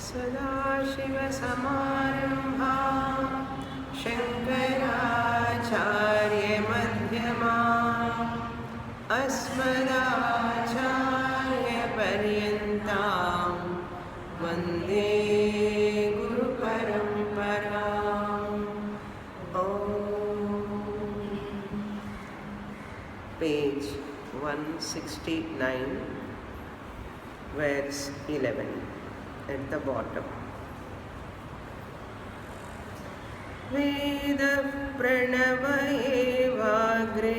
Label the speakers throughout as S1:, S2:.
S1: सदाशिवसमारम्भां शङ्कराचार्यमध्यमाम् अस्मदाचार्यपर्यन्तां वन्दे गुरुपरम्पराम्. Page 169, verse 11 at the bottom. Veda pranava evagre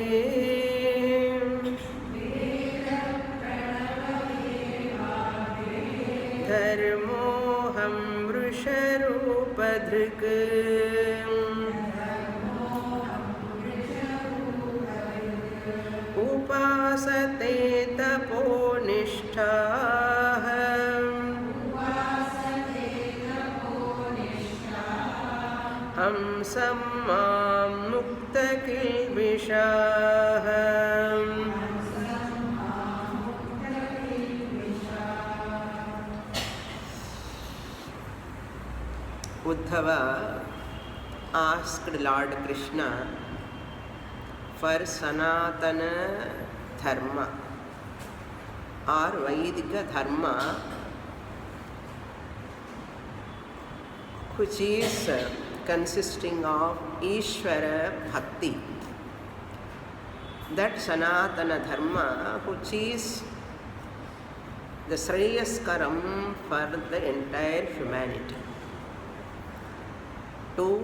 S1: dharmoham vrusharupadrik upasate taponishthah hamsam mam muktakilbishah. Uddhava asked Lord Krishna for Sanatana Dharma or Vaidika Dharma, which is consisting of Ishvara Bhakti. That Sanatana Dharma, which is the Shreyaskaram for the entire humanity, to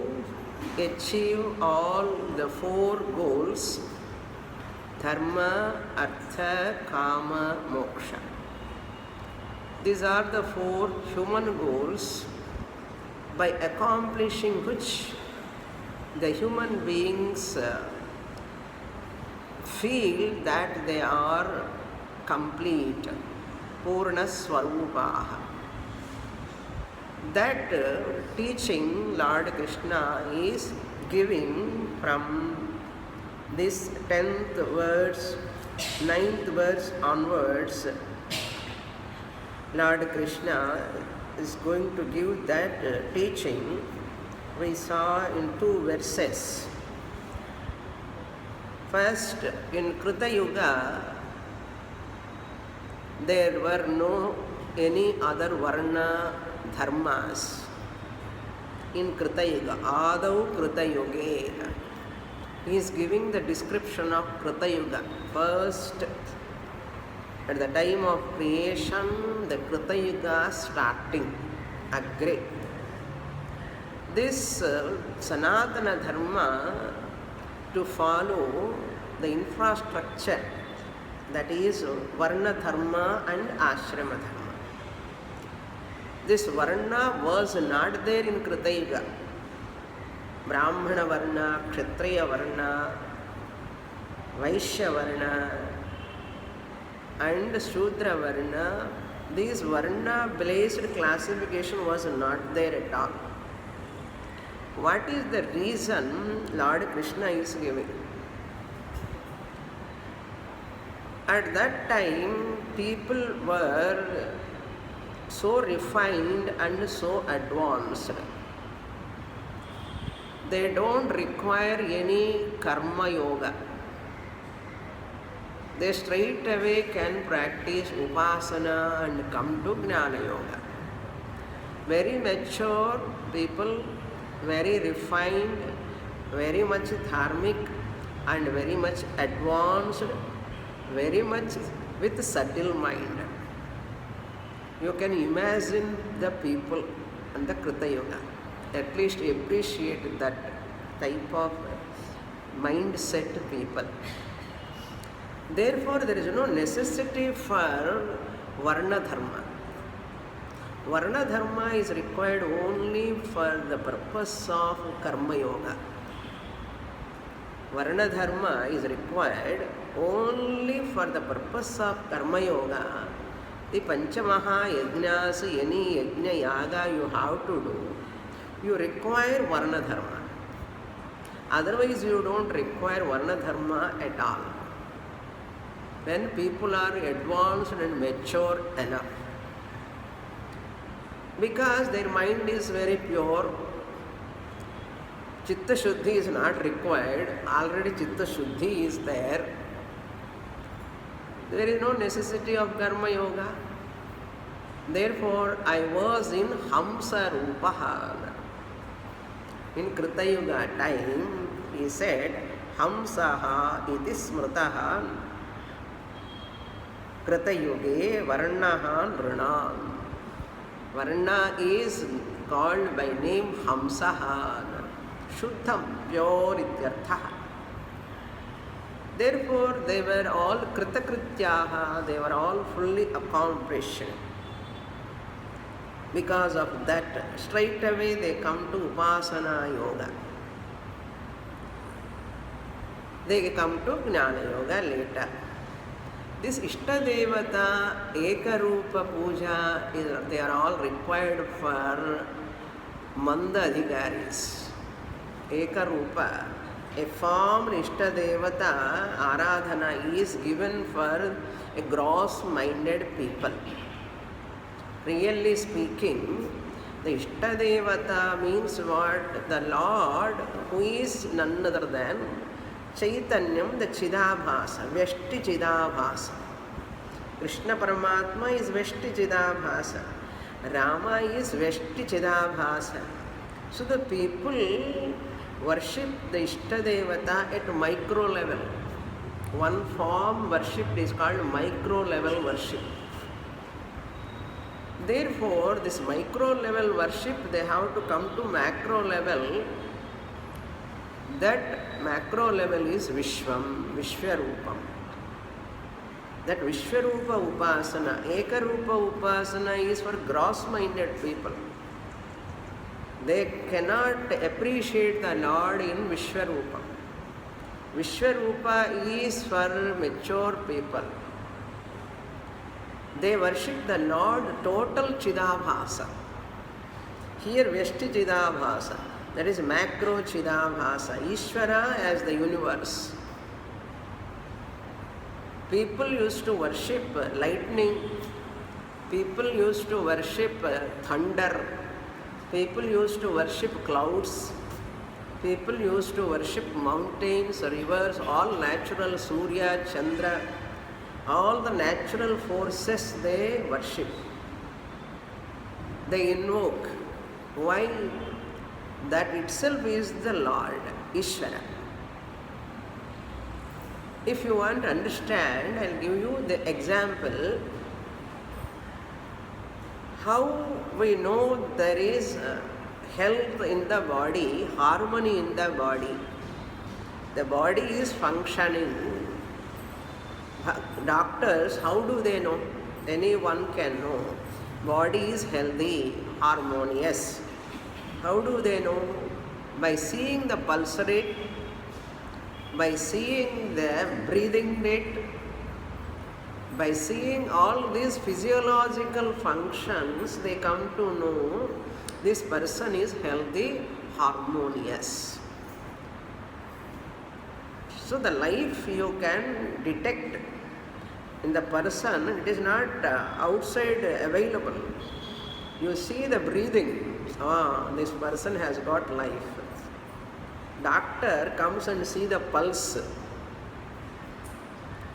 S1: achieve all the four goals: Dharma, Artha, Kama, Moksha. These are the four human goals by accomplishing which the human beings feel that they are complete, Purna Swarupaha. That teaching Lord Krishna is giving from this 10th verse, 9th verse onwards. Lord Krishna is going to give that teaching. We saw in 2 verses. First, in Krita Yuga, there were no any other Varna Dharmas. In Krita Yuga, Adau Krita Yuge, he is giving the description of Krita Yuga. First, at the time of creation, the Krita Yuga starting, Agre. This Sanatana Dharma, to follow the infrastructure, that is Varna Dharma and Ashrama Dharma. This Varna was not there in Krita Yuga. Brahmana Varna, Kshatriya Varna, Vaishya Varna and Shudra Varna, this Varna-based classification was not there at all. What is the reason Lord Krishna is giving? At that time, people were so refined and so advanced. They don't require any karma yoga. They straight away can practice upasana and come to jnana yoga. Very mature people, very refined, very much dharmic and very much advanced, very much with subtle mind. You can imagine the people and the Krita Yoga. At least appreciate that type of mindset people. Therefore, there is no necessity for Varna Dharma. Varna Dharma is required only for the purpose of Karma Yoga. Varna Dharma is required only for the purpose of Karma Yoga. The Panchamaha Yajnas, any Yajna Yaga you have to do, you require Varna Dharma. Otherwise, you don't require Varna Dharma at all. When people are advanced and mature enough. because their mind is very pure. Chitta Shuddhi is not required. Already Chitta Shuddhi is there. There is no necessity of Karma Yoga. Therefore, I was in Hamsa Rupaha. In Krita Yuga time, he said, Hamsaha iti smrtaha Krita Yuge Varnaha Nrunam. Varna is called by name Hamsaha, Shuddham, pure ityartha. Therefore, they were all Kritakrityaha, they were all fully accomplished. Because of that, straight away they come to Upasana Yoga. They come to Jnana Yoga later. This Ishtadevata, Ekarupa Puja, they are all required for Manda Adhikaris. Ekarupa, a formed Ishtadevata Aradhana is given for a gross-minded people. Really speaking, the Ishtadevata means what? The Lord, who is none other than Chaitanyam, the Chidabhasa, Vyashti Chidabhasa. Krishna Paramatma is Vyashti Chidabhasa. Rama is Vyashti Chidabhasa. So the people worship the Ishtadevata at micro level. One form worship is called micro level worship. Therefore, this micro level worship, they have to come to macro level. That macro level is Vishwam, Vishwarupam. That Vishwarupa Upasana, Ekarupa Upasana is for gross-minded people. They cannot appreciate the Lord in Vishwarupa. Vishwarupa is for mature people. They worship the Lord total Chidabhasa. Here Vyashti Chidabhasa, that is macro Chidabhasa, Ishvara as the universe. People used to worship lightning, people used to worship thunder, people used to worship clouds, people used to worship mountains, rivers, all natural, Surya, Chandra, all the natural forces they worship. They invoke. Why? That itself is the Lord, Ishvara. If you want to understand, I'll give you the example how we know there is health in the body, harmony in the body. The body is functioning. Doctors, how do they know? Anyone can know. Body is healthy, harmonious. How do they know? By seeing the pulse rate, by seeing the breathing rate, by seeing all these physiological functions, they come to know this person is healthy, harmonious. So the life you can detect in the person, it is not outside available. You see the breathing, this person has got life. Doctor comes and see the pulse.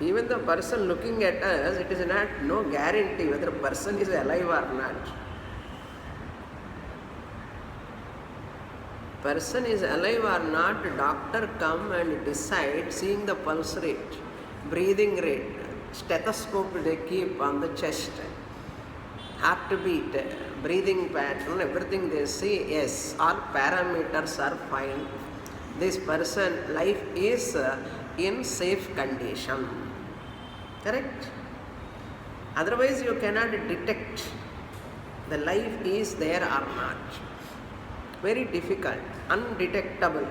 S1: Even the person looking at us, it is not no guarantee whether a person is alive or not. Person is alive or not, doctor come and decide, seeing the pulse rate, breathing rate, stethoscope they keep on the chest, heartbeat, breathing pattern, everything they see, yes, all parameters are fine. This person, life is in safe condition. Correct? Otherwise you cannot detect the life is there or not. Very difficult, undetectable.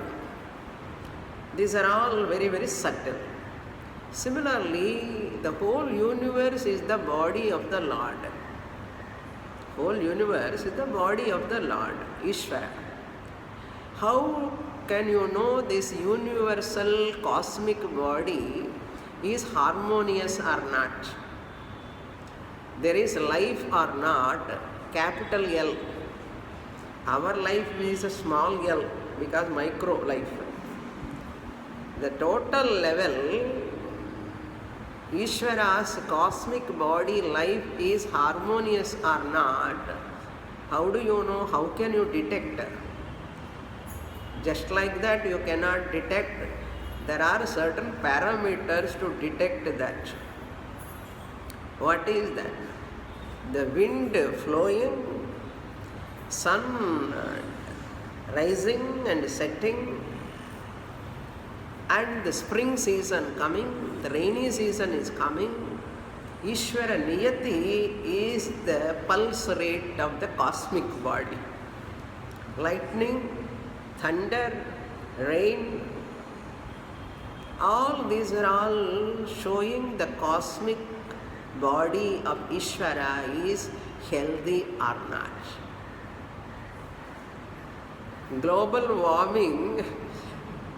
S1: These are all very, very subtle. Similarly, the whole universe is the body of the Lord. Whole universe is the body of the Lord, Ishvara. How can you know this universal cosmic body is harmonious or not? There is life or not, capital L. Our life is a small L because micro life. The total level, Ishvara's cosmic body life is harmonious or not. How do you know? How can you detect? Just like that you cannot detect. There are certain parameters to detect that. What is that? The wind flowing, sun rising and setting, and the spring season coming, the rainy season is coming. Ishvara Niyati is the pulse rate of the cosmic body. Lightning, thunder, rain, all these are all showing the cosmic body of Ishvara is healthy or not. Global warming,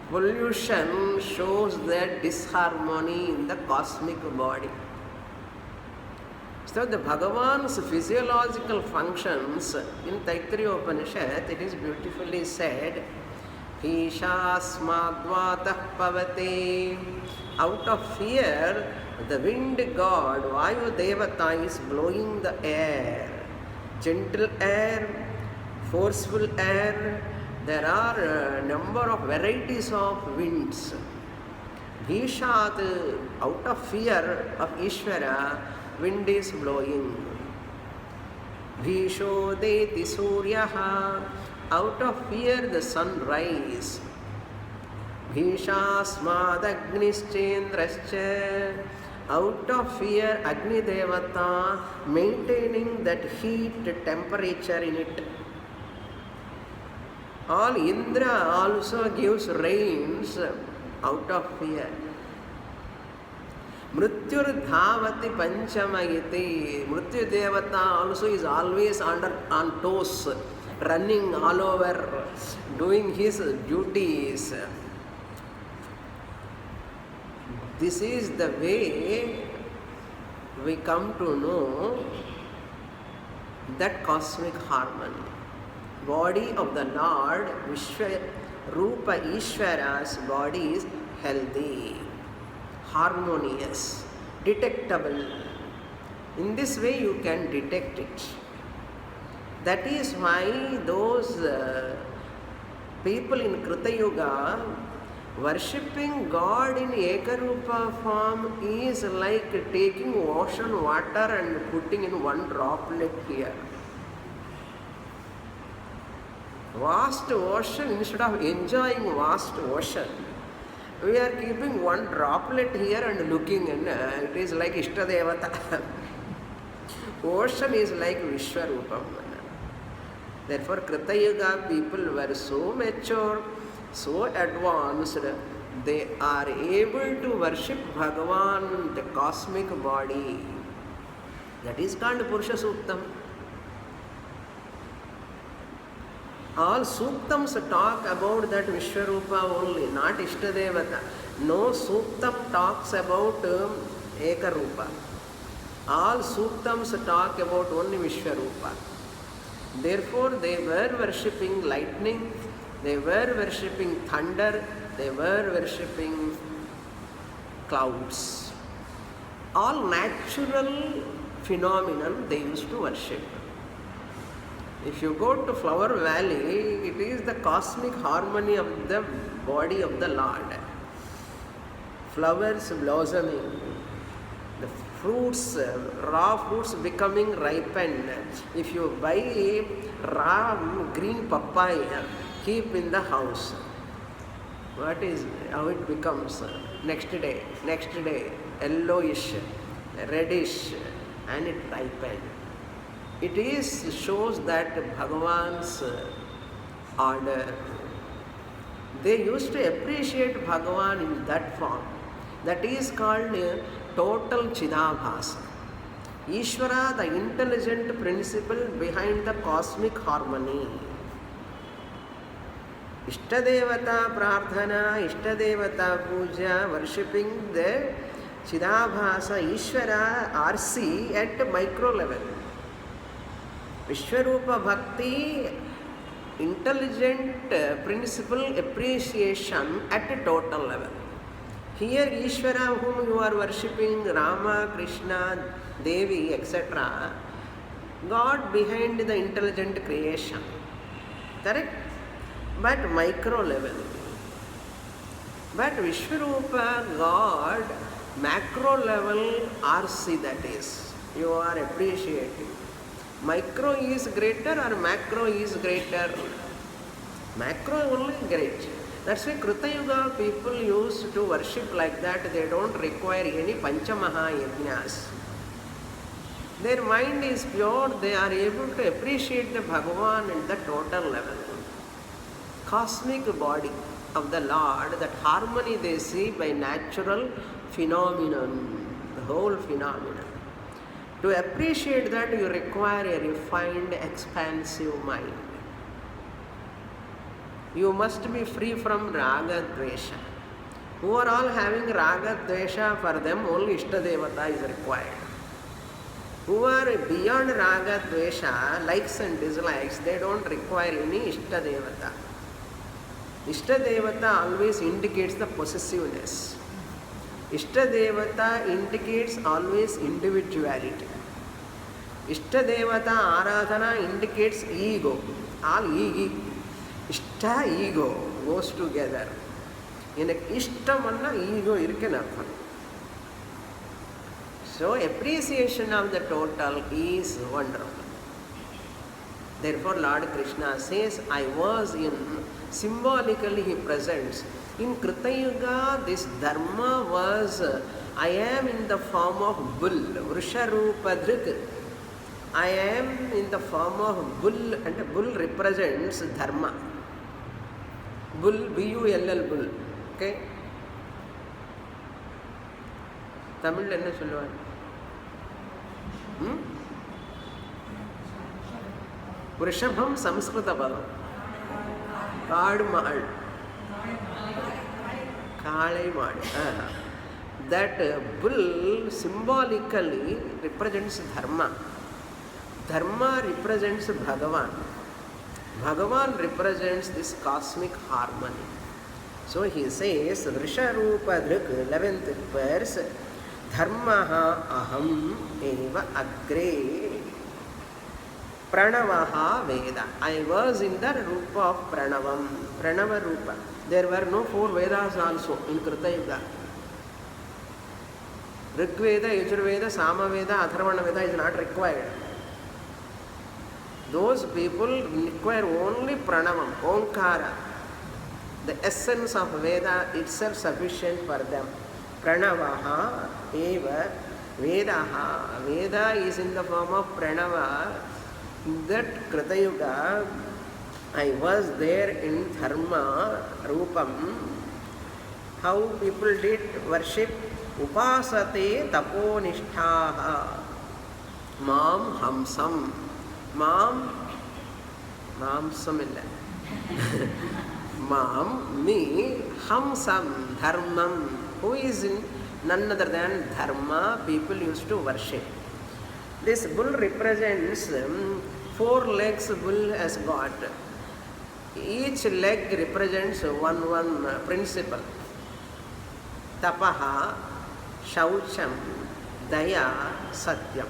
S1: pollution shows the disharmony in the cosmic body. So the Bhagavan's physiological functions in Taittiriya Upanishad, it is beautifully said, Ishasmadvatah pavate. Out of fear, the wind god Vayu Devata is blowing the air. Gentle air, forceful air. There are a number of varieties of winds. Bhishat, out of fear of Ishvara, wind is blowing. Bhishodeti suryaha, out of fear the sun rise. Bhishasmadagnischendrascha, out of fear Agni Devata, maintaining that heat temperature in it. All Indra also gives rains out of fear. Mrityur dhavati panchamayiti. Mrityu Devata also is always on toes, running all over, doing his duties. This is the way we come to know that cosmic harmony. Body of the Lord, Rupa Ishvara's body is healthy, harmonious, detectable. In this way you can detect it. That is why those people in Krita Yuga worshipping God in Ekarupa form is like taking ocean water and putting in one droplet here. Vast ocean, instead of enjoying vast ocean, we are keeping one droplet here and looking, and it is like Ishtadevata. Ocean is like Vishwarupam. Therefore, Krita Yuga people were so mature, so advanced, they are able to worship Bhagavan, the cosmic body. That is called Purusha Suktam. All Suktams talk about that Vishwarupa only, not Ishtadevata. No Suktam talks about Ekarupa. All Suktams talk about only Vishwarupa. Therefore, they were worshipping lightning, they were worshipping thunder, they were worshipping clouds. All natural phenomenon they used to worship. If you go to Flower Valley, it is the cosmic harmony of the body of the Lord. Flowers blossoming, the fruits, raw fruits becoming ripened. If you buy raw green papaya, keep in the house. What is how it becomes? Next day, yellowish, reddish, and it ripened. It shows that Bhagavan's order. They used to appreciate Bhagavan in that form. That is called total Chidabhasa. Ishvara, the intelligent principle behind the cosmic harmony. Ishtadevata Prarthana, Ishtadevata Puja, worshipping the Chidabhasa Ishvara RC at micro level. Vishwarupa Bhakti, intelligent principle appreciation at a total level. Here Ishvara whom you are worshipping, Rama, Krishna, Devi, etc., God behind the intelligent creation. Correct? But micro level. But Vishwarupa, God, macro level RC, that is, you are appreciating. Micro is greater or macro is greater? Macro only great. That's why Kruta Yuga people used to worship like that. They don't require any Panchamaha Yajnas. Their mind is pure. They are able to appreciate the Bhagavan at the total level. Cosmic body of the Lord, that harmony they see by natural phenomenon, the whole phenomenon. To appreciate that, you require a refined, expansive mind. You must be free from raga dvesha. Who are all having raga dvesha, for them only Ishtadevata is required. Who are beyond raga dvesha, likes and dislikes, they don't require any Ishtadevata. Ishtadevata always indicates the possessiveness. Ishtadevata indicates always individuality. Ishtadevata Aradhana indicates ego. All ego. Ishta, ego goes together. In a Ishtamanna, ego irkanartham. So appreciation of the total is wonderful. Therefore Lord Krishna says, I was in, symbolically he presents. In Krita Yuga, this dharma was, I am in the form of bull, Vrisharupa Dhrik. I am in the form of bull, and bull represents dharma. Bull, B-U-L-L, bull. Okay? Tamil enna solluvan? Vrishabham Samskrita padam. Kaadu maad. Kaalai maad. That bull symbolically represents dharma. Dharma represents Bhagavan. Bhagavan represents this cosmic harmony. So he says, Vrisharupa Dhrik, 11th verse, Dharmaha aham eva agre Pranavaha Veda. I was in the Rupa of Pranavam, Pranava Rupa. There were no 4 Vedas also in Krita Yuga. Rig Veda, Yajurveda, Samaveda, Atharvana Veda is not required. Those people require only Pranavam, Omkara. The essence of Veda itself sufficient for them. Pranavaha eva Vedaha. Veda is in the form of Pranava. In that Krita Yuga, I was there in Dharma Rupam. How people did worship? Upasate taponishtaha Mam Hamsam. Mam Samilla. Mam, me, Hamsam, Dharmam. Who is in none other than Dharma, people used to worship. This bull represents 4 legs bull has got. Each leg represents one principle. Tapaha, Shaucham, Daya, Satyam.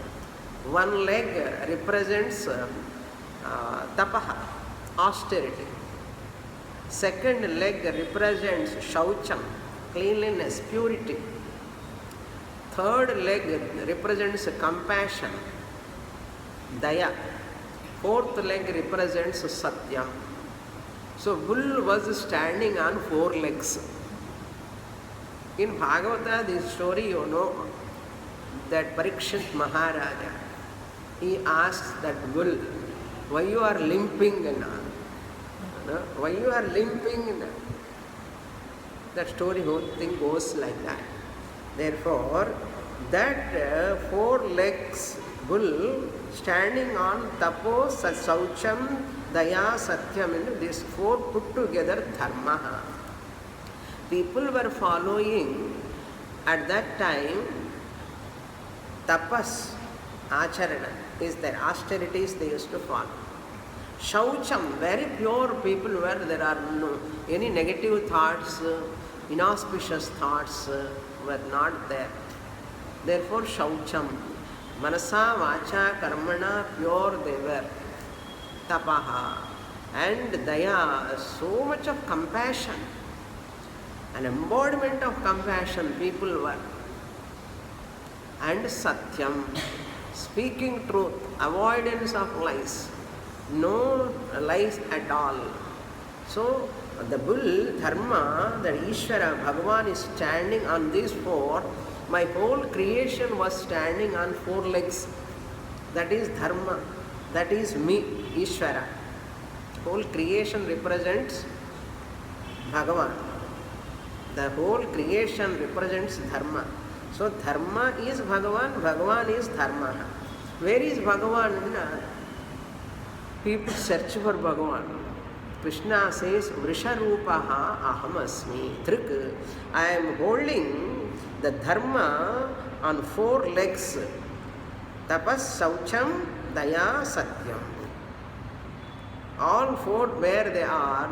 S1: One leg represents Tapaha, austerity. Second leg represents Shaucham, cleanliness, purity. Third leg represents compassion, Daya. Fourth leg represents Satyam. So bull was standing on 4 legs. In Bhagavata, this story you know, that Parikshit Maharaja, he asked that bull, why you are limping? Why you are limping? That story, whole thing goes like that. Therefore, that 4 legs bull standing on Tapo, Saucham, Daya, Satyam, and these 4 put together Dharma. People were following at that time tapas, acharana. is there. Austerities they used to follow. Shaucham, very pure people where there are no any negative thoughts, inauspicious thoughts were not there. Therefore, Shaucham, Manasa, Vacha, Karmana, pure they were. Tapaha, and Daya, so much of compassion, an embodiment of compassion people were. And Satyam, speaking truth, avoidance of lies. No lies at all. So, the bull, Dharma, that Ishvara, Bhagavan is standing on these four. My whole creation was standing on four legs. That is Dharma. That is me, Ishvara. Whole creation represents Bhagavan. The whole creation represents Dharma. So, Dharma is Bhagavan, Bhagavan is Dharma. Where is Bhagavan? People search for Bhagavan. Krishna says, Vrisharupaha ahamasmi. Trik, I am holding the Dharma on four legs. Tapas, Saucham, Daya, Satyam. All four where they are,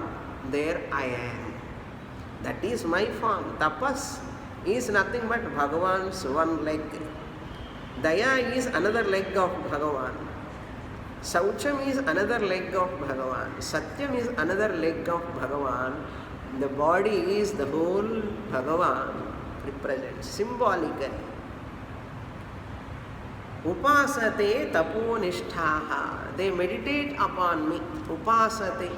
S1: there I am. That is my form. Tapas is nothing but Bhagavan's one leg. Daya is another leg of Bhagavan. Saucham is another leg of Bhagavan. Satyam is another leg of Bhagavan. The body is the whole Bhagavan represents symbolically. Upasate taponishtaha. They meditate upon me. Upasate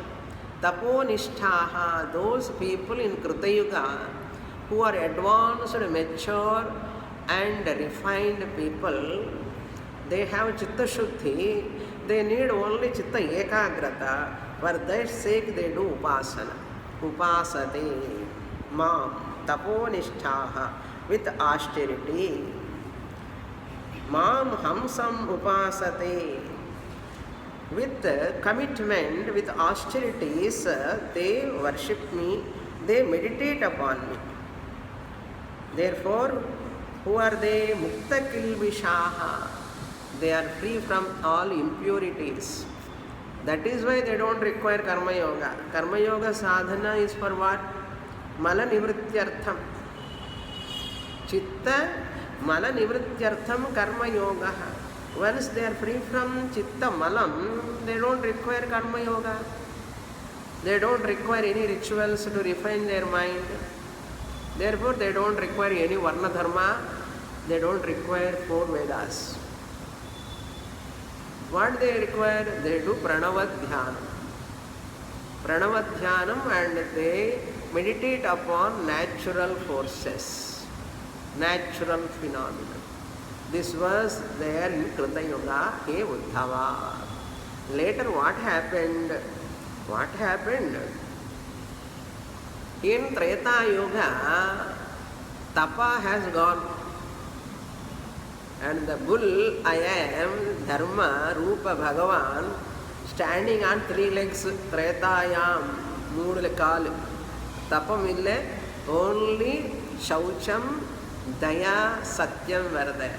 S1: taponishtaha. Those people in Krita Yuga who are advanced, mature and refined people, they have Chitta Shuddhi. They need only Chitta Ekagrata. For that sake they do Upasana. Upasate Mam Taponishtaha with austerity. Mam Hamsam Upasate. With commitment, with austerities, they worship me, they meditate upon me. Therefore, who are they? Mukta Kilvishaha. They are free from all impurities. That is why they don't require Karma Yoga. Karma Yoga sadhana is for what? Mala Nivrityartham. Chitta Mala Nivrityartham Karma Yoga. Once they are free from Chitta Malam, they don't require Karma Yoga. They don't require any rituals to refine their mind. Therefore, they don't require any Varna Dharma. They don't require four Vedas. What they require? They do Pranavadhyanam. Pranavadhyanam, and they meditate upon natural forces, natural phenomena. This was there in Krita Yuga, He Uddhava. Later what happened? What happened? In Treta Yuga, Tapa has gone. And the bull, I am, Dharma, Rupa, Bhagavan, standing on three legs, Tretayam, Moodle Kal. Tapam ille, only Shaucham, Daya, Satyam were there.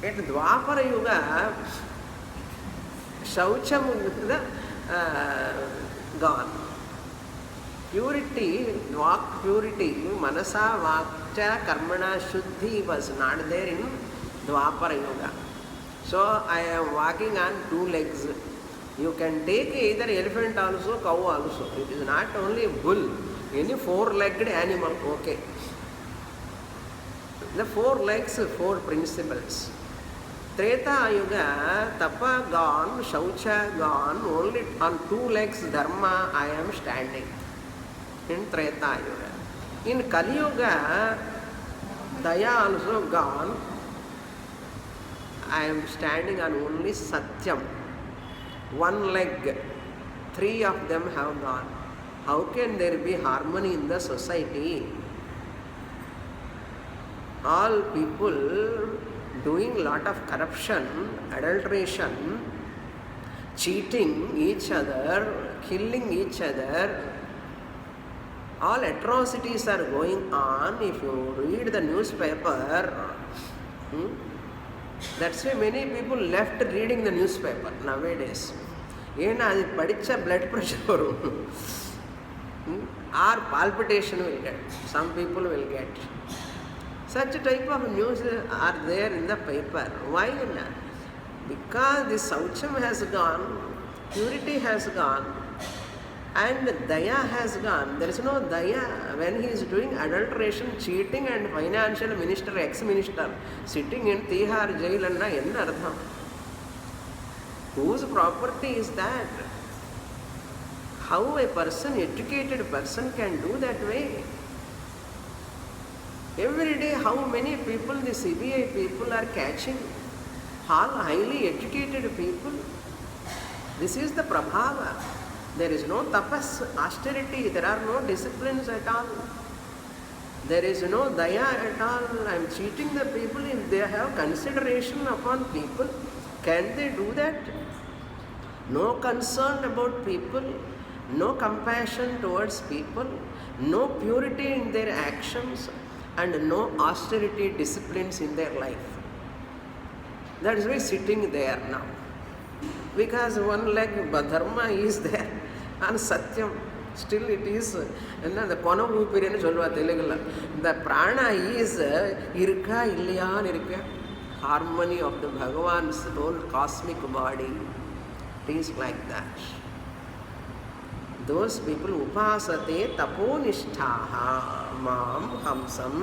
S1: At Dwapara Yuga, Shaucham is gone. Purity, Vak purity, Manasa, Vakcha, Karmana, Shuddhi was not there in Dwapara Yuga. So I am walking on two legs. You can take either elephant also, cow also. It is not only bull, any four-legged animal, okay. The four legs, four principles. Treta Yuga, Tapa gone, Shaucha gone, only on two legs, Dharma, I am standing. In Treta Yuga. In Kali Yuga, Daya also gone. I am standing on only Satyam. One leg. Three of them have gone. How can there be harmony in the society? All people doing lot of corruption, adulteration, cheating each other, killing each other. All atrocities are going on. If you read the newspaper, That's why many people left reading the newspaper nowadays. ஏன்னா அது படித்தா blood pressure வரும், or palpitation will get. Some people will get. Such type of news are there in the paper. Why? Because the saucham has gone, purity has gone, and daya has gone. There is no daya when he is doing adulteration, cheating, and financial minister, ex-minister, sitting in Tihar jail and enna artham. Whose property is that? How a person, educated person, can do that way? Every day, how many people the CBI people are catching? All highly educated people. This is the prabhava. There is no tapas, austerity. There are no disciplines at all. There is no daya at all. I am cheating the people. If they have consideration upon people, can they do that? No concern about people, no compassion towards people, no purity in their actions, and no austerity disciplines in their life. That is why sitting there now. Because one leg dharma is there and satyam. Still it is, the ponamupirinu solva Telugula. The prana is irka illaya irka. Harmony of the Bhagavan's whole cosmic body. It is like that. Those people upasate taponishtaha mam hamsam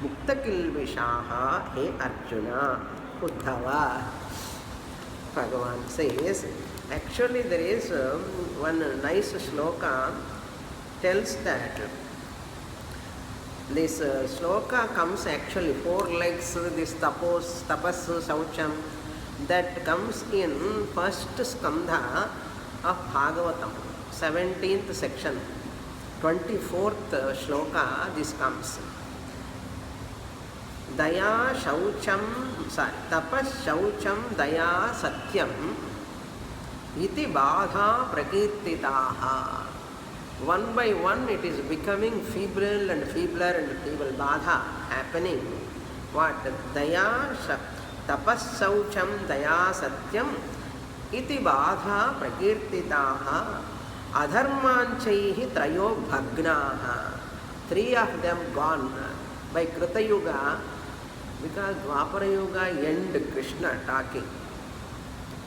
S1: muktakilvishaha he Arjuna Uddhava. Bhagavan says, actually there is one nice shloka tells that this shloka comes actually 4 legs, this tapas, saucham, that comes in first skandha of Bhagavatam, 17th section, 24th shloka, this comes. Daya shaucham, tapas shaucham daya satyam iti badha prakirtitaha. One by one it is becoming feeble and feebler and feeble, badha happening. What? Daya tapas saucham daya satyam iti badha prakirtitaha adharmanchaihi trayo bhagnaha. 3 of them gone by Krita Yuga, because Dwapara Yuga end Krishna talking.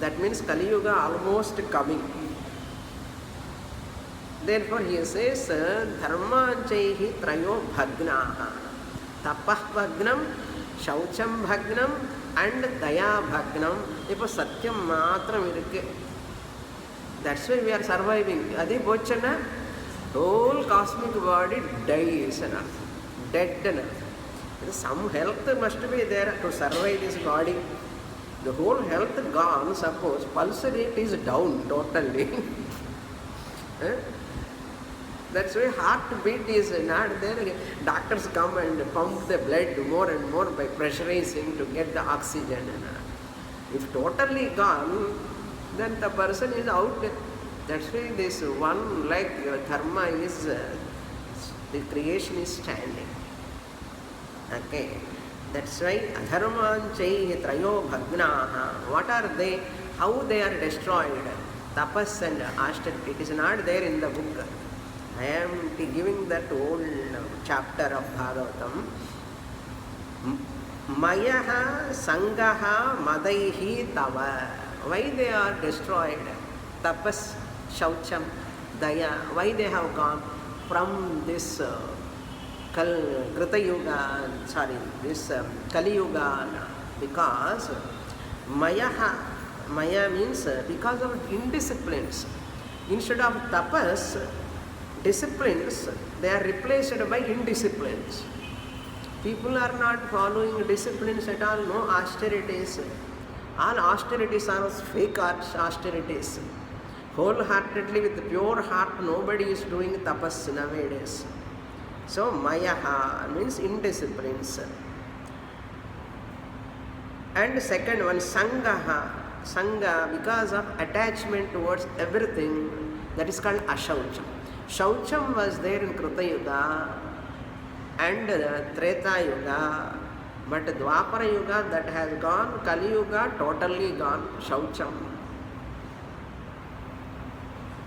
S1: That means Kali Yuga almost coming. Therefore he says dharmanchaihi trayo bhagnaha. Tapah bhagnam, shaucham bhagnam, and daya bhagnam. Ipo satyam matram irukku. That's why we are surviving. Adi pochana, whole cosmic body dies, dead. Some health must be there to survive this body. The whole health gone, suppose pulse rate is down totally. That's why heartbeat is not there. Doctors come and pump the blood more and more by pressurizing to get the oxygen. If totally gone, then the person is out. That's why this one leg dharma is, the creation is standing. Okay. That's why adharmanchaihi trayo bhagnaha. What are they? How they are destroyed? Tapas and austerity. It is not there in the book. I am giving that old chapter of Bhagavatam. Mayaha sangaha madaihi tava. Why they are destroyed? Tapas, shaucham, daya. Why they have gone from this Krita Yuga, this Kali Yuga? Because Maya means because of indisciplines. Instead of tapas, disciplines, they are replaced by indisciplines. People are not following disciplines at all, no austerities. All austerities are fake austerities. Wholeheartedly, with pure heart, nobody is doing tapas nowadays. So, mayaha means indisciplines. And second one, sangaha. Sangha, because of attachment towards everything, that is called ashaucham. Shaucham was there in Krita Yuga and Treta Yuga But Dwapara Yuga, that has gone. Kali Yuga, totally gone. Shaucham.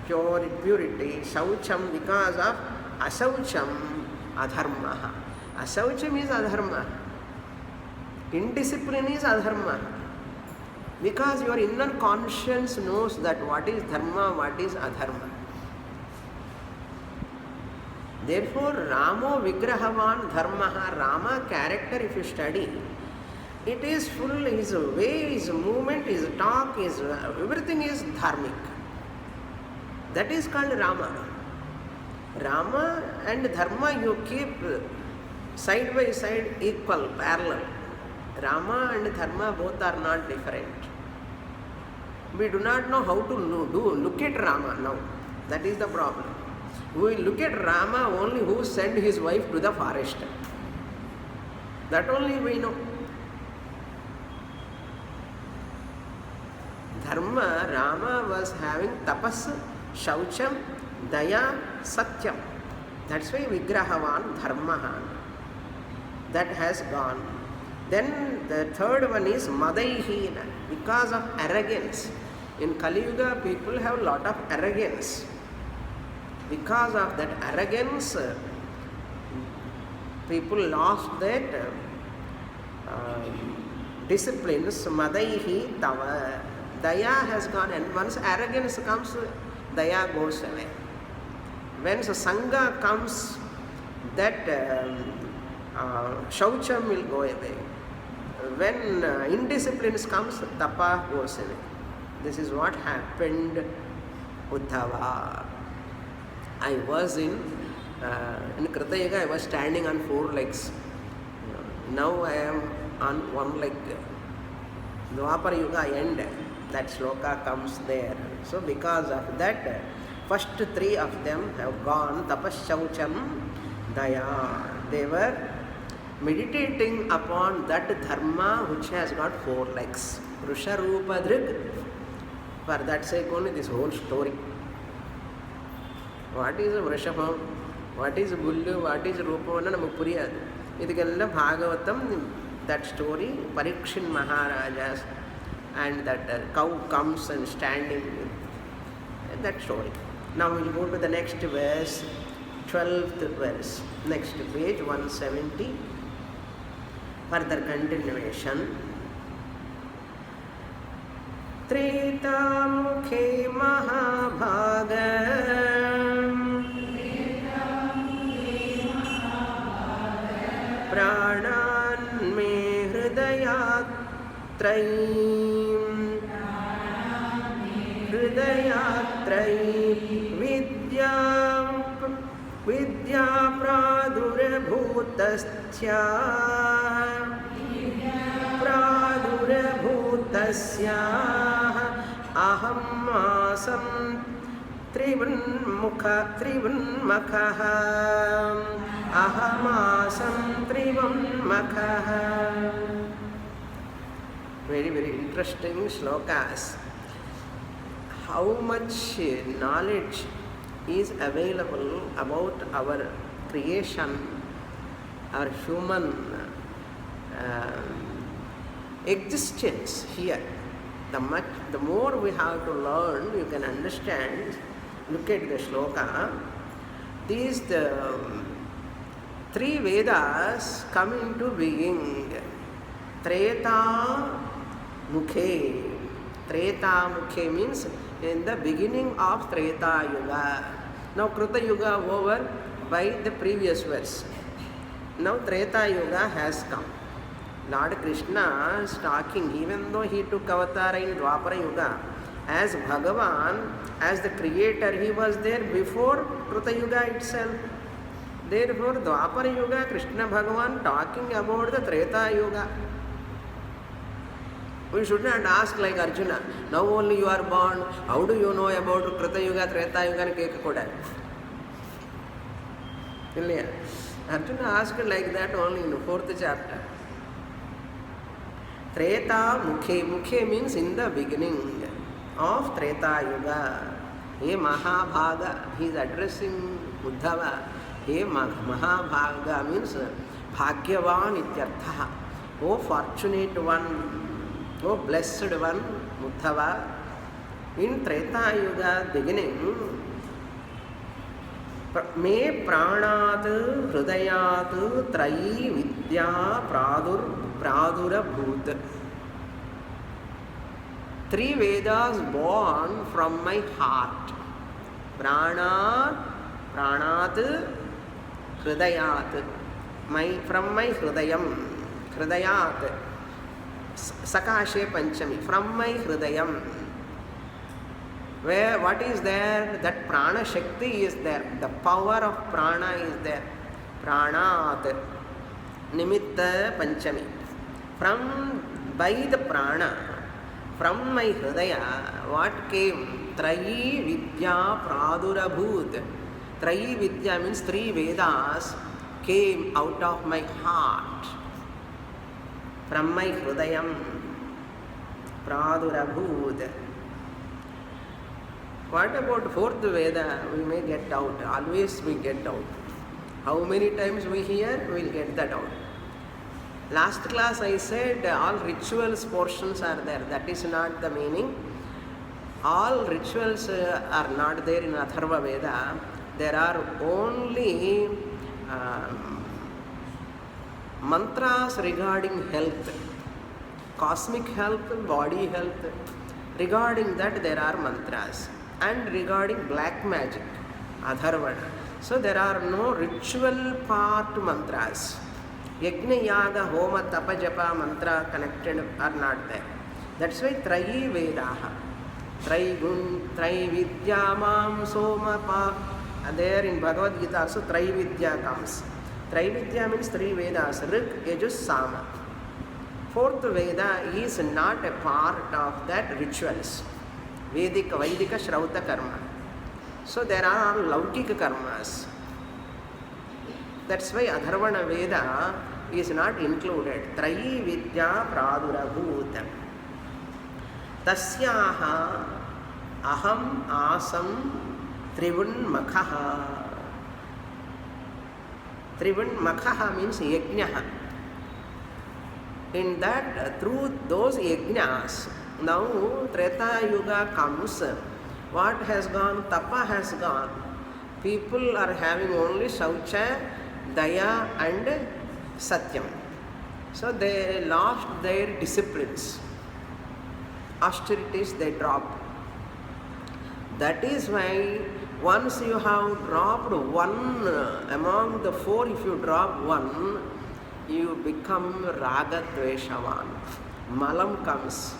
S1: Purity. Shaucham because of Asaucham, Adharma. Asaucham is Adharma. Indiscipline is Adharma. Because your inner conscience knows that what is Dharma, what is Adharma. Therefore, Ramo Vigrahavan Dharmaha, Rama character, if you study, it is full, his way, his movement, his talk, everything is dharmic. That is called Rama. Rama and Dharma you keep side by side, equal, parallel. Rama and Dharma both are not different. We do not know how to look at Rama now. That is the problem. We look at Rama only who sent his wife to the forest. That only we know. Dharma, Rama was having tapas, shaucham, daya, satyam. That's why Vigrahavan Dharmaha. That has gone. Then the third one is Madaihina, because of arrogance. In Kali Yuga, people have a lot of arrogance. Because of that arrogance, people lost that disciplines. Madaihi tava. Daya has gone, and once arrogance comes, daya goes away. When Sangha comes, that shaucham will go away. When indiscipline comes, tapa goes away. This is what happened Uddhava. I was in Krita Yuga, I was standing on 4 legs. Now I am on 1 leg. Dwapara Yuga end, that shloka comes there. So because of that, first 3 of them have gone. Tapas, shaucham, daya. They were meditating upon that dharma which has got 4 legs. Rusha Rupa Drig. For that sake only this whole story. What is a Vrishapam? What is Bullu? What is Rupam? Namak puriyadu. Idikella Bhagavatam, that story, Parikshin Maharajas, and that cow comes and standing, that story. Now we will go to the next verse, 12th verse, next page, 170, further continuation. Tretamukhe Mahabhagam Pranan me hridayatrai vidya pradurabhutasya aham asam trivanmukha aham asam trivanmukha. Very, very interesting shlokas. How much knowledge is available about our creation, our human existence here. The more we have to learn, you can understand. Look at the shloka. These the 3 Vedas come into being. Treta Mukhe. Treta Mukhe means in the beginning of Treta Yuga. Now Krita Yuga over by the previous verse. Now Treta Yuga has come. Lord Krishna is talking, even though he took avatar in Dwapara Yuga, as Bhagavan, as the creator, he was there before Krita Yuga itself. Therefore, Dwapara Yuga, Krishna Bhagavan talking about the Treta Yuga. We should not ask like Arjuna, now only you are born, how do you know about Krita Yuga, Treta Yuga and Keka Koda? Arjuna asked like that only in the 4th chapter. Treta Mukhe. Mukhe means in the beginning of Treta Yuga. He Mahabhaga, he is addressing Uddhava. He Mahabhaga means Bhagyavan ityartha. O fortunate one, O blessed one, Uddhava, in Treta Yuga beginning, me pranat hrudayat trayi vidya pradura bhut. 3 Vedas born from my heart. Pranat, hrudayat, from my hrudayam. Hrudayat, Sakashe Panchami, from my hrudayam. Where what is there? That prana shakti is there. The power of prana is there. Pranat, Nimitta Panchami. By the prana, from my hridaya, what came? Trayi Vidya Pradurabhut. Trayi Vidya means 3 Vedas came out of my heart. From my hridayam, Pradurabhut. What about 4th Veda? We may get out. Always we get out. How many times we hear, we will get that out. Last class I said all rituals portions are there. That is not the meaning. All rituals are not there in Atharva Veda. There are only mantras regarding health, cosmic health, body health. Regarding that there are mantras. And regarding black magic, Atharvana. So there are no ritual part mantras. Yajna, Yaga, Homa, Tapa, Japa, mantra connected are not there. That's why Trayi Vedaha. Trayi Vidya Mam Soma Pa. And there in Bhagavad Gita also Trayi Vidya comes. Trayi Vidya means 3 Vedas, Rig, Yajus, Sama. 4th Veda is not a part of that rituals. Vedika, Vaidika, Shrauta karma. So there are Laukika karmas. That's why Atharvana Veda is not included. Trayi Vidya Pradurabhut. Tasyaha Aham Asam Trivun Makhaha. Trivun Makhaha means Yajnaha. In that, through those yajnas, now Treta Yuga comes. What has gone? Tapa has gone. People are having only Shaucha, Daya and Satyam. So they lost their disciplines. Austerities they dropped. That is why once you have dropped one among the 4, if you drop one, you become Raga Dveshavan. Malam comes.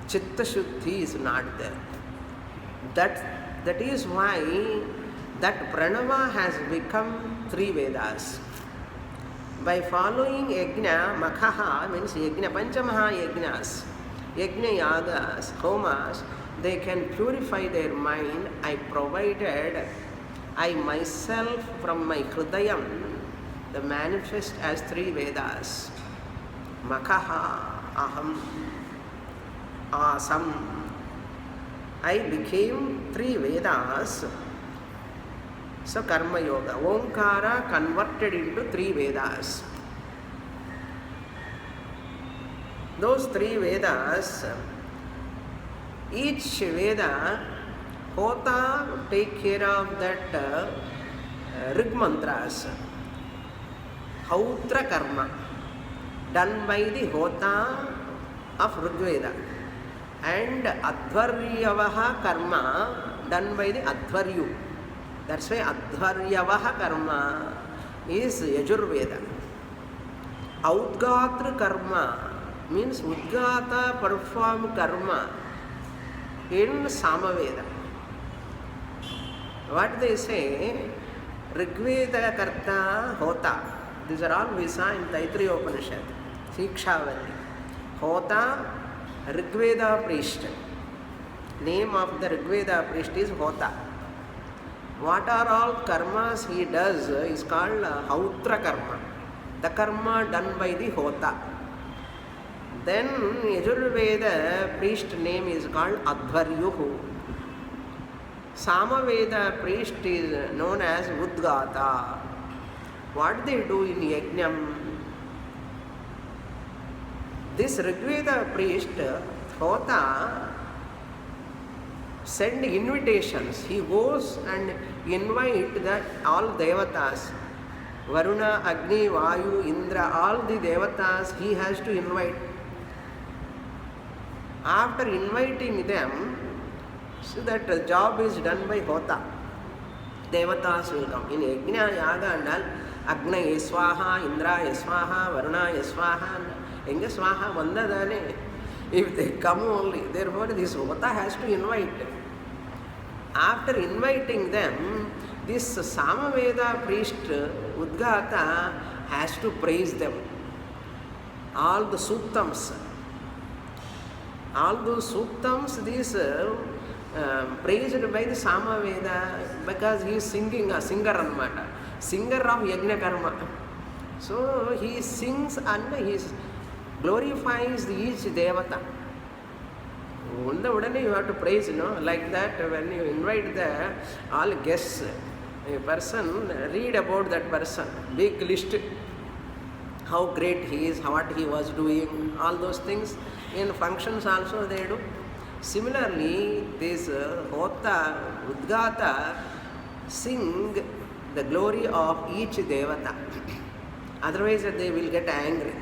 S1: Chitta Shuddhi is not there. That is why that Pranava has become 3 Vedas. By following Yajna, Makhaha means Yajna, Panchamaha Yajnas, Yajna Yagas, Homas, they can purify their mind. I myself from my Hrudayam, the manifest as 3 Vedas. Makaha, Aham, Asam. I became 3 Vedas. So Karma Yoga. Omkara converted into 3 Vedas. Those 3 Vedas, each Veda, Hota take care of that Rig mantras. Hautra Karma, done by the Hota of Rigveda. And Advaryavaha Karma, done by the Advaryu. That's why Advaryavaha Karma is Yajurveda. Udgatra Karma means Udgata perform Karma in Samaveda. What they say, Rigveda Karta Hota. These are all Visa in Taittiriya Upanishad. Shikshavali. Hota, Rigveda priest. Name of the Rigveda priest is Hota. What are all karmas he does is called Hautra Karma. The karma done by the Hota. Then Yajurveda priest name is called Advaryuhu. Samaveda priest is known as Udgata. What they do in Yajnam? This Rigveda priest, Hota, send invitations. He goes and invite all devatas, Varuna, Agni, Vayu, Indra, all the devatas he has to invite. After inviting them, so that job is done by Hota. Devatas will come. In Yajna Yaga and all, Agna Yaswaha, Indra Yaswaha, Varuna Yaswaha, Enga Swaha, Vandadane. If they come only, therefore this Hota has to invite. After inviting them, this Samaveda priest, Udgata, has to praise them. All the Suktams. All those Suktams, these praised by the Samaveda, because he is singing, a singer anamata, singer of Yajna Karma. So he sings and he glorifies each Devata. You have to praise, like that when you invite all guests, a person, read about that person, big list, how great he is, what he was doing, all those things. In functions also they do. Similarly, this Hota, Udgata sing the glory of each Devata. Otherwise they will get angry.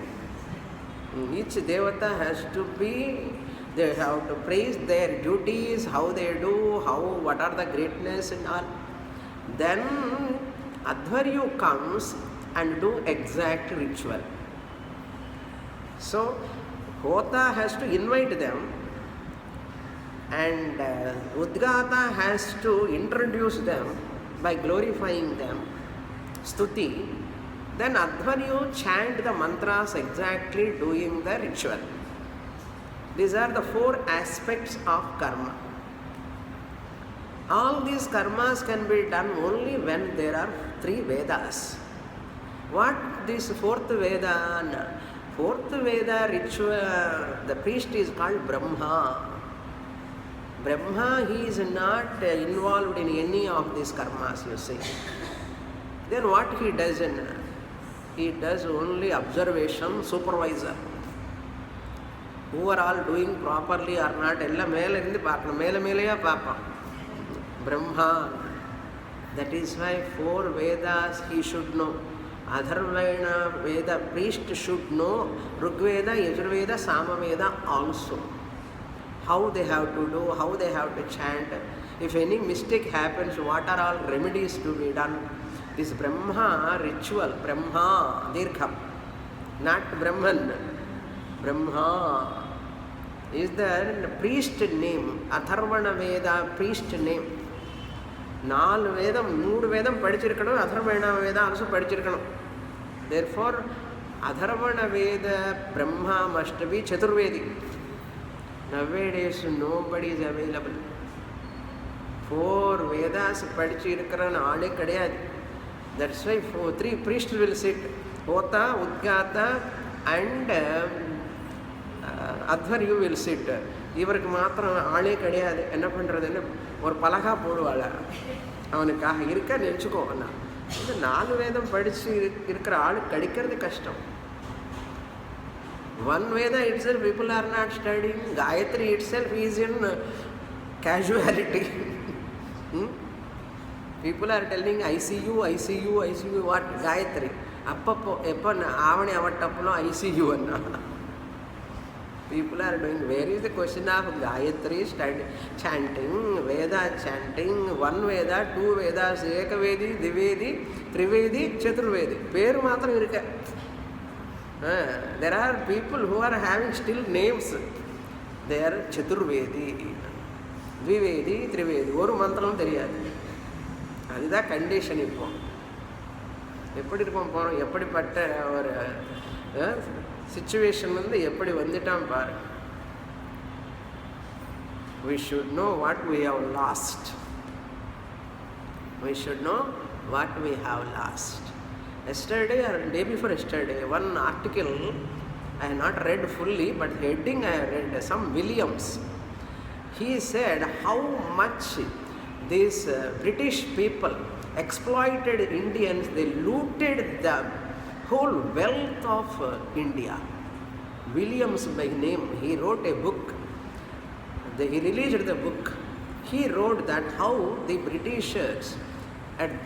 S1: Each Devata has to be, they have to praise their duties, how they do, what are the greatness and all. Then Adhvaryu comes and do exact ritual. So Hota has to invite them, and Udgata has to introduce them by glorifying them, Stuti. Then Adhvaryu chant the mantras exactly doing the ritual. These are the 4 aspects of karma. All these karmas can be done only when there are 3 Vedas. What this 4th Veda? 4th Veda ritual, the priest is called Brahma. Brahma, he is not involved in any of these karmas, you see. Then what he does? He does only observation, supervisor. Who are all doing properly or not, ella mele irundhu paakkanum, meleya paapam. Brahma. That is why 4 Vedas he should know. Adharvana Veda priest should know Rigveda, Yajurveda, Samaveda also. How they have to do, how they have to chant. If any mistake happens, what are all remedies to be done? This Brahma ritual, Brahma, Dirgham, not Brahman. Brahma is the priest name, Atharvana Veda priest name. 4 Vedam, 3 Vedam padichirukkanum, Atharvana Veda also padichirukkanum. Therefore, Atharvana Veda Brahma must be Chaturvedi. Nowadays, nobody is available. 4 Vedas padichirukkaran aale kadiyadu. That's why 3 priests will sit. Hota, Udgata and Adhvaryu will sit. இவருக்கு மாத்திரம் ஆளே கிடையாது. என்ன பண்ணுறதுன்னு ஒரு பலகா போடுவாள். அவனுக்காக இருக்க நினச்சிக்கோ. இந்த 4 வேதம் படித்து இருக்கிற ஆள் கிடைக்கிறது கஷ்டம். 1 Veda itself people are not studying. Gayatri itself is in casuality. People are telling ICU, ICU, ICU. What? Gayatri. அப்பப்போ எப்போ ஆவணி அவட்டப்போ ICU Anna. People are doing, where is the question of Gayatri chanting, Veda chanting, 1 Veda, 2 Vedas, Ekavedi, Divedi, Trivedi, Chaturvedi. Peru matram irukka. There are people who are having still names. They are Chaturvedi, Dvivedi, Trivedi. Oru mantram theriyadu. Adha condition ipo. Eppadi irukom porom, eppadi patta or situation வந்து எப்படி வந்துட்டான் பாரு. We should know what we have lost. We should know what we have lost. Yesterday or day before yesterday, one article I have not read fully, but heading I read, some Williams. He said how much these British people exploited Indians. They looted the whole wealth of India. Williams by name, he wrote a book. He released the book. He wrote that how the Britishers,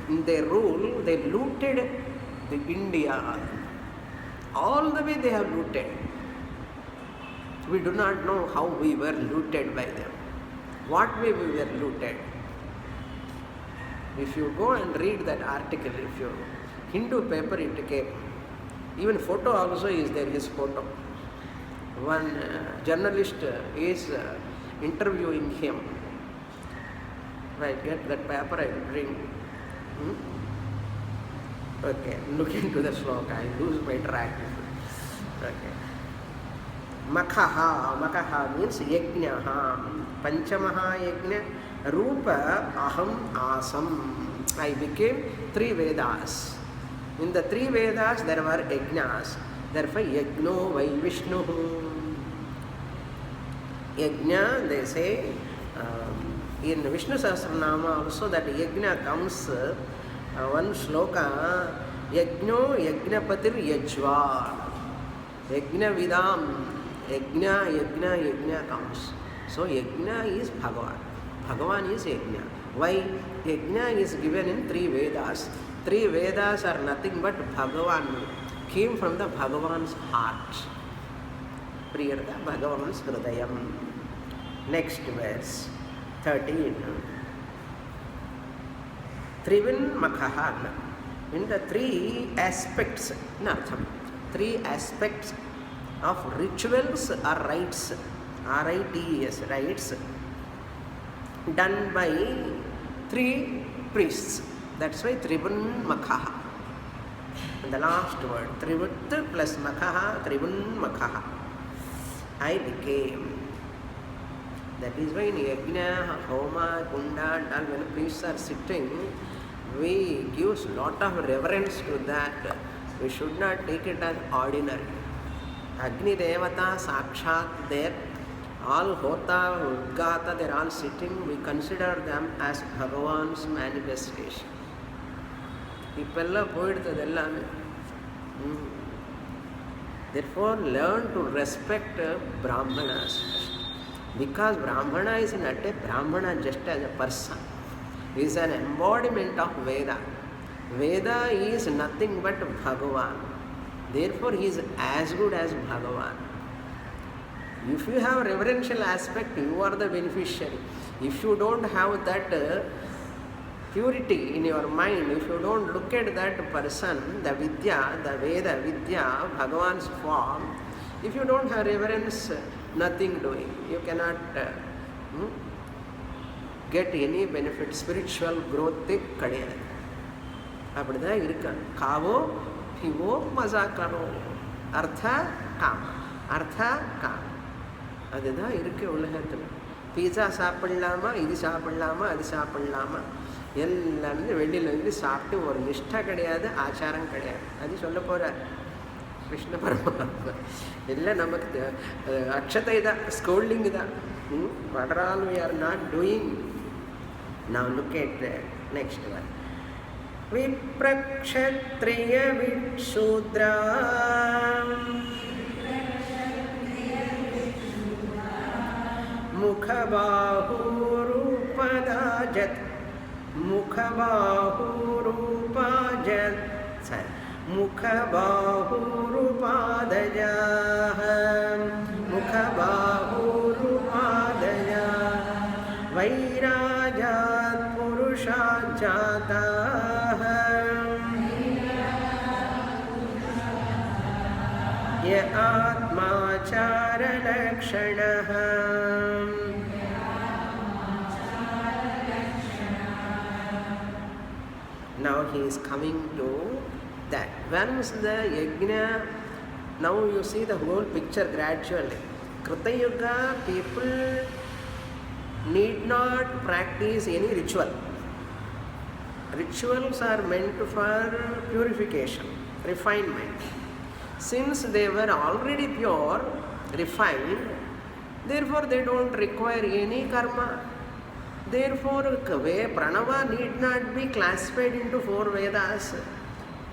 S1: in their rule, they looted the India. All the way they have looted. We do not know how we were looted by them. What way we were looted. If you go and read that article, if you Hindu paper, it came. Even photo also is there, his photo. One journalist is interviewing him. If I get that paper, I will bring. Okay, look into the sloka, I lose my track. Okay. Makaha means yajnaha. Panchamaha yajna. Rupa aham asam. I became 3 Vedas. In the 3 Vedas there were yajnas. Therefore yajno vai Vishnu. Yajna, they say, in Vishnu Sahasranama also that yajna comes, one sloka, yajno yajnapatir yajva. Yajna vidam. Yajna comes. So yajna is Bhagavan. Bhagavan is yajna. Why? Yajna is given in 3 Vedas. 3 Vedas are nothing but Bhagavan. Came from the Bhagavan's heart. Priyartha Bhagavan's Hridayam. Next verse, 13. Trivin Makaha. In the 3 aspects, 3 aspects of rituals or rites, R-I-T-E-S, rites, done by 3 priests. That's why Tribun Makaha. And the last word, Trivut plus Makaha, Tribun Makaha. I became. That is why in Yajna, Homa, Kunda, and when priests are sitting, we give a lot of reverence to that. We should not take it as ordinary. Agni Devata, Sakshat, there, all Hota, Udgata, they are all sitting. We consider them as Bhagavan's manifestation. Therefore, learn to respect Brahmanas. Because Brahmana is not a Brahmana just as a person. He is an embodiment of Veda. Veda is nothing but Bhagavan. Therefore, he is as good as Bhagavan. If you have reverential aspect, you are the beneficiary. If you don't have that purity in your mind, if you don't look at that person, the Vidya, the Veda, Vidya, Bhagavan's form, if you don't have reverence, nothing doing. You cannot get any benefit. Spiritual growth kadiyadu. Appadha irukka. Kavo, pivo, maza karo. Artha, kama. Artha, kama. Adha irukku ullahathula. Pizza சாப்பிடலாமா, இது சாப்பிடலாமா, அது சாப்பிடலாமா, எல்லாமே வெளியிலேருந்து சாப்பிட்டு ஒரு நிஷ்டை கிடையாது, ஆச்சாரம் கிடையாது. அது சொல்ல போகிறார் கிருஷ்ண பரமாத்மா. எல்லாம் நமக்கு அக்ஷதை தான், ஸ்கோல்டிங் தான். What all we are not doing. Now look at the next one. Viprakshatriya Vishudra Mukhabahurupadajat Mukhabahurupadajat Mukhabahurupadajah Mukhabahurupadajah Vairajat Purushajatah Ya Atmachara Lakshanah. Now he is coming to that. Once the yajna, now you see the whole picture gradually. Krita Yuga people need not practice any ritual. Rituals are meant for purification, refinement. Since they were already pure, refined, therefore they don't require any karma. Therefore, Pranava need not be classified into 4 Vedas.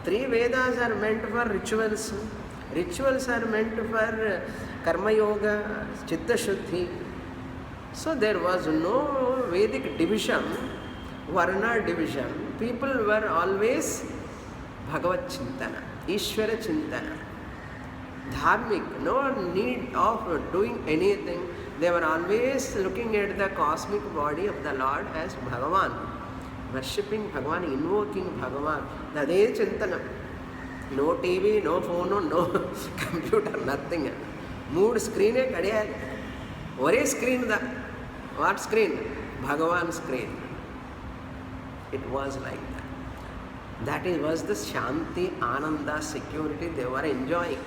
S1: 3 Vedas are meant for rituals. Rituals are meant for karma yoga, chitta shuddhi. So there was no Vedic division, Varna division. People were always Bhagavat Chintana, Ishvara Chintana. Dharmic, no need of doing anything. They were always looking at the cosmic body of the Lord as Bhagavan, worshipping Bhagavan, invoking Bhagavan. Tade Chintana. No TV, no phone, no computer, nothing. Mood screen kadiyadi. One screen da. What screen? Bhagavan screen. It was like that. That was the Shanti, Ananda, security they were enjoying.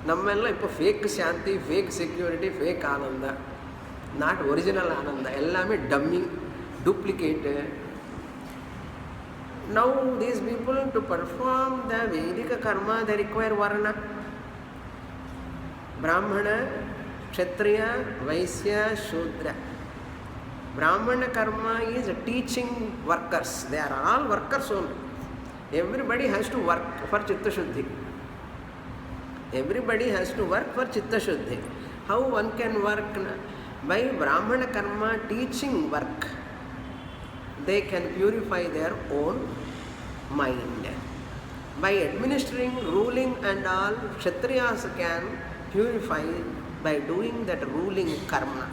S1: ನಮ್ಮೆಲ್ಲ இப்போ fake ಶಾಂತಿ, fake security, fake ಆನಂದ, not original ಆನಂದ, ಎಲ್ಲಾமே dummy, duplicate. Now these people, to perform the Vedic karma, they require varna. Brahmana, Kshatriya, Vaishya, Shudra. Brahmana karma is teaching workers. They are all workers only. Everybody has to work for Chitta Shuddhi. Everybody has to work for Chitta Shuddhi. How one can work? By Brahmana karma teaching work, they can purify their own mind. By administering, ruling and all, Kshatriyas can purify by doing that ruling karma.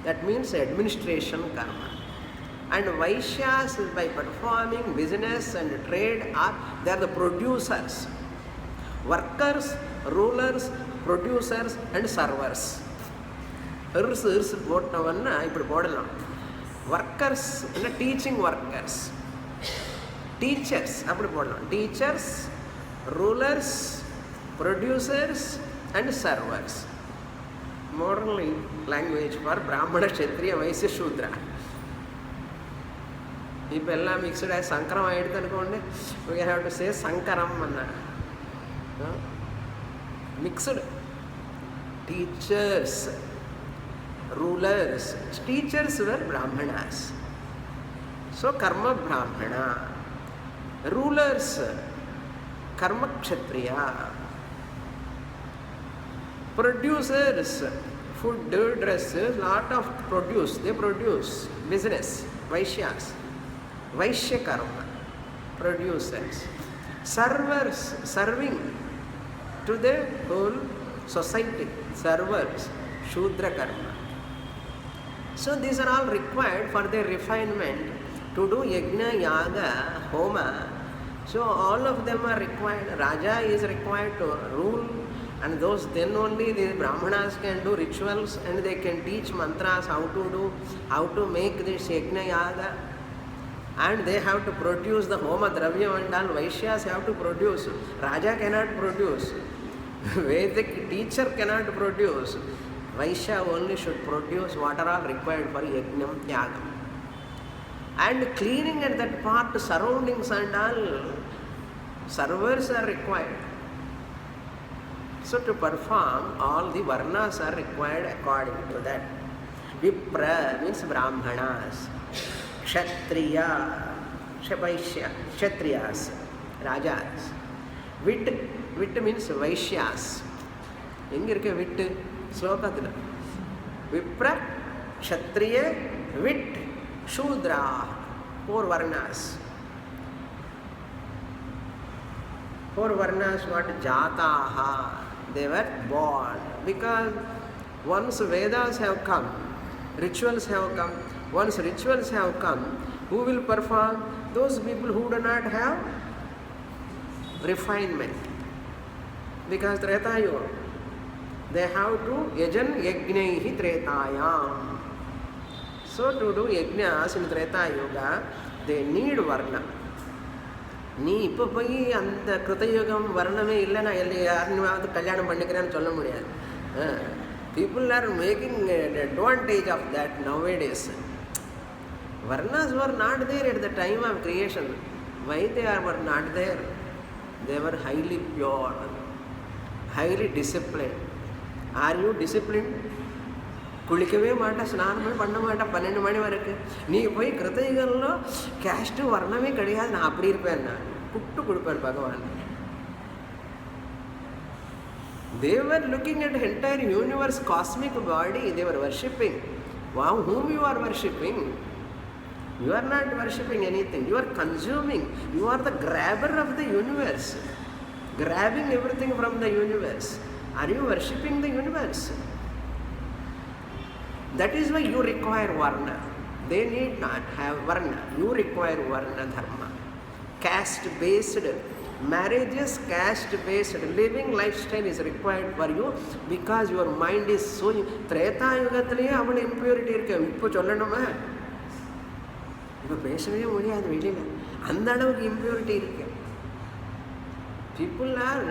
S1: That means administration karma. And Vaishyas, by performing business and trade, they are the producers. Workers, rulers, producers and servers. போட்டவன்னா இப்படி போடலாம். Workers, teaching workers. Teachers, அப்படி போடலாம். Teachers, rulers, producers and servers. Modern language for Brahmana, Kshatriya, Vaishya, Shudra. இப்போ எல்லாம் மிக்ஸ்டாக சங்கரம் ஆகிடுது అనుకోండి. We have to say சங்கரம் అన్న. Mixed. Teachers, rulers. Teachers were Brahmanas. So karma Brahmana. Rulers, karma Kshatriya. Producers, food, dresses, lot of produce. They produce. Business, Vaishyas. Vaishya karma. Producers. Servers, serving to the whole society. Servers, Shudra karma. So these are all required for their refinement to do yajna, yaga, homa. So all of them are required. Raja is required to rule, and those then only the Brahmanas can do rituals and they can teach mantras, how to do, how to make this yajna, yaga. And they have to produce the homa dravya and all. Vaishyas have to produce. Raja cannot produce. Vedic teacher cannot produce. Vaishya only should produce what are all required for yajnam, yagam. And cleaning at that part, surroundings and all, servers are required. So to perform, all the varnas are required according to that. Vipra means Brahmanas. Kshatriya, Vaishya, Kshatriyas, Rajas. Vit means Vaishyas. எங்கே இருக்க விட்டு ஸ்லோகத்தில்? விப்ர, க்ஷத்ரிய, விட், சூத்ரா. 4 varnas. 4 varnas, what? Jataha. They were born. Because once Vedas have come, rituals have come. Once rituals have come, who will perform? Those people who do not have refinement. Because Treta Yuga, they have to yajan yajnaihi tretayam. So to do yajnas in Treta Yuga, they need varna. நீ இப்போ போய் அந்த கிருத்தயுகம் வர்ணமே இல்லைன்னா யாருன்னு கல்யாணம் பண்ணிக்கிறேன்னு சொல்ல முடியாது. People are making an advantage of that nowadays. Varnas were not there at the time of creation. Why they were not there? They were highly pure, highly disciplined. Are you disciplined? குளிக்கவே மாட்டேன், ஸ்நானமே பண்ண மாட்டேன் 12 மணி வரைக்கும். நீ போய் கிருத்தயுகம்లో caste வர்ணமே கிடையாது, நான் அப்படி இருப்பேன், நான் புட்டு கொடுப்பேன் பகவான். They were looking at the entire universe, cosmic body, they were worshipping. Wow, whom you are worshipping? You are not worshipping anything, you are consuming. You are the grabber of the universe, grabbing everything from the universe. Are you worshipping the universe? That is why you require varna. They need not have varna. You require varna dharma. Caste based marriages, caste based living lifestyle is required for you because your mind is so. Treta yugathile avul impurity irukku. Ippo sollanuma இப்போ பேசவே முடியாது வெளியில், அந்த அளவுக்கு impurity இருக்கு. People are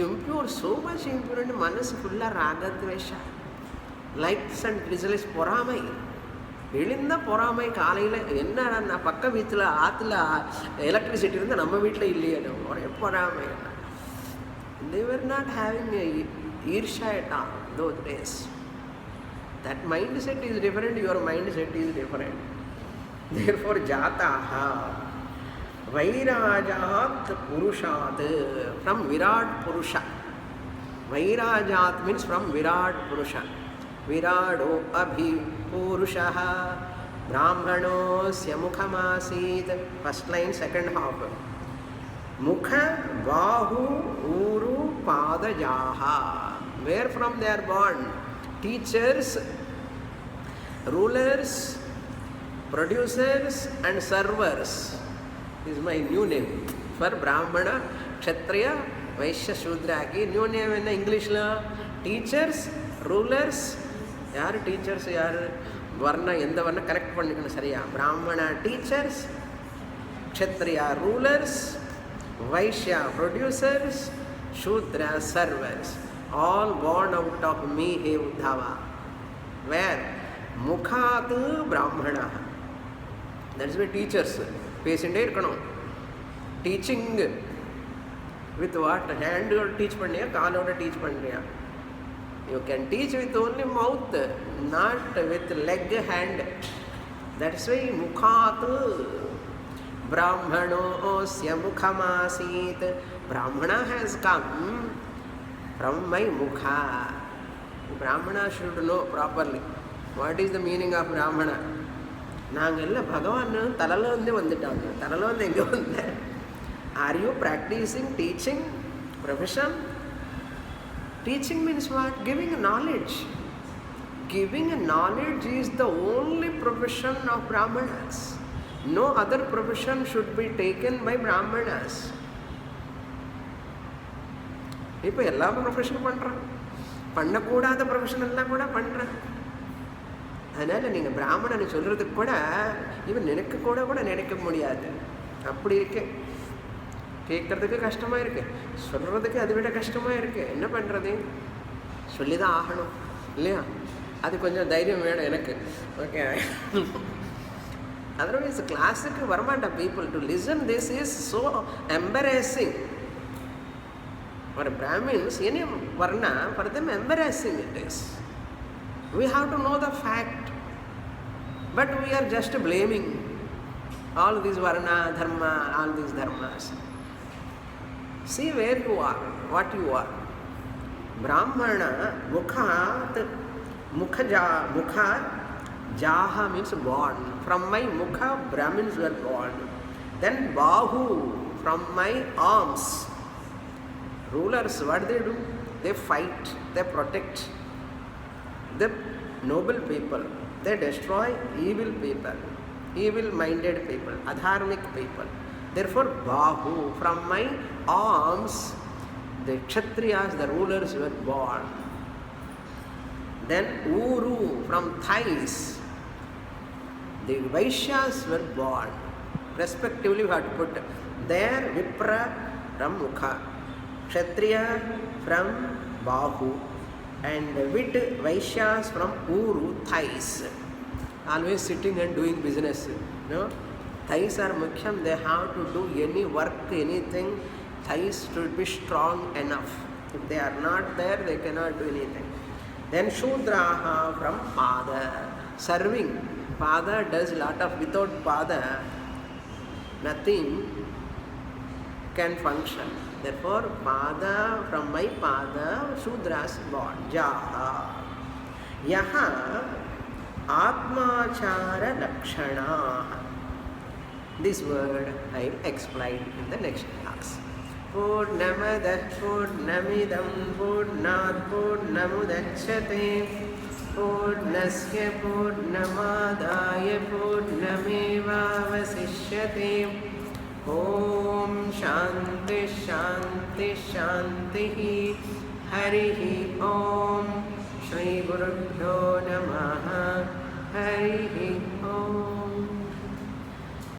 S1: impure, so much impurity. மனசு ஃபுல்லாக ராகத்வேஷா, likes and desires, பொறாமை, எழுந்த பொறாமை. காலையில் என்ன நான் பக்க வீட்டில் ஆற்றுல எலக்ட்ரிசிட்டி இருந்தால் நம்ம வீட்டில் இல்லையே, ஒரே பொறாமை. They were not having ஈர்ஷா at all those days. That mindset is different, your mindset is different. Therefore, jataha vairajat purushat, from Virat Purusha. Vairajat means from Virat Purusha. Virado abhi purushaha brahmanosya mukhamasid. First line, second half. Mukha bahu uru padajaha. Where from they are born? Teachers, rulers, producers and servers. This is my new name for Brahmana, Kshatriya, Vaishya, Shudra. New name in English la. Teachers, rulers. Yaar teachers, yaar varna endha varna correct pannikana sariya. Brahmana teachers, Kshatriya rulers, Vaishya producers, Shudra servers. All born out of me, he Uddhava. Where? Mukhat Brahmana. That's why teachers patient irukano. Teaching with what? Hand or teach panniya, kaal or teach panniya. You can teach with only mouth, not with leg, hand. That's why mukhat brahmanosya mukhamasit. Brahmana has come from my mukha. Brahmana should know properly what is the meaning of Brahmana. நாங்கள்ல பகவான் தலையில் வந்து வந்துட்டாங்க, தலையில் வந்து எங்கே வந்தேன்? Are you practicing teaching profession? Teaching means what? Giving knowledge. Giving knowledge is the only profession of Brahmanas. No other profession should be taken by Brahmanas. இப்போ எல்லா ப்ரொஃபஷனும் பண்ணுறான், பண்ணக்கூடாத ப்ரொஃபஷன் எல்லாம் கூட பண்ணுறான். அதனால் நீங்கள் பிராமணனை சொல்கிறதுக்கு கூட இவன் நினைக்க கூட நினைக்க முடியாது. அப்படி இருக்கு, கேட்குறதுக்கு கஷ்டமாக இருக்குது, சொல்கிறதுக்கு அதை விட கஷ்டமாக இருக்குது. என்ன பண்ணுறது? சொல்லி தான் ஆகணும் இல்லையா? அது கொஞ்சம் தைரியம் வேணும் எனக்கு. ஓகே, அதர்வைஸ் கிளாஸுக்கு வரமாட்டேன் people to listen. This is so embarrassing for Brahmins. Any varna, for them embarrassing it is. We have to know the fact, but we are just blaming all these varna, dharma, all these dharmas. See where you are, what you are. Brahmana, mukhat, mukha jaha means born. From my mukha, Brahmins were born. Then bahu, from my arms. Rulers, what they do? They fight, they protect the noble people, they destroy evil people, evil-minded people, adharmic people. Therefore, bahu, from my arms, the Kshatriyas, the rulers were born. Then uru, from thighs, the Vaishyas were born. Respectively, we have to put there Vipra from Mukha, Kshatriya from Bahu, and Vit Vaishyas from Uru, thighs. Always sitting and doing business. No? Thighs are mukhyam, they have to do any work, anything. Thighs should be strong enough. If they are not there, they cannot do anything. Then Shudraha from Pada, serving. Pada does lot of, without Pada, nothing can function. Therefore, pada, from my pada, Shudras born. Jaha. Yaha Atmachara Lakshana. This word I will explain in the next class. Purnamadah Purnamidam Purnat Purnamudachyate Purnasya Purnamadaya Purnamevavasishyate. Om Shanti Shanti Shanti Harihi Om Shri Gurubhyo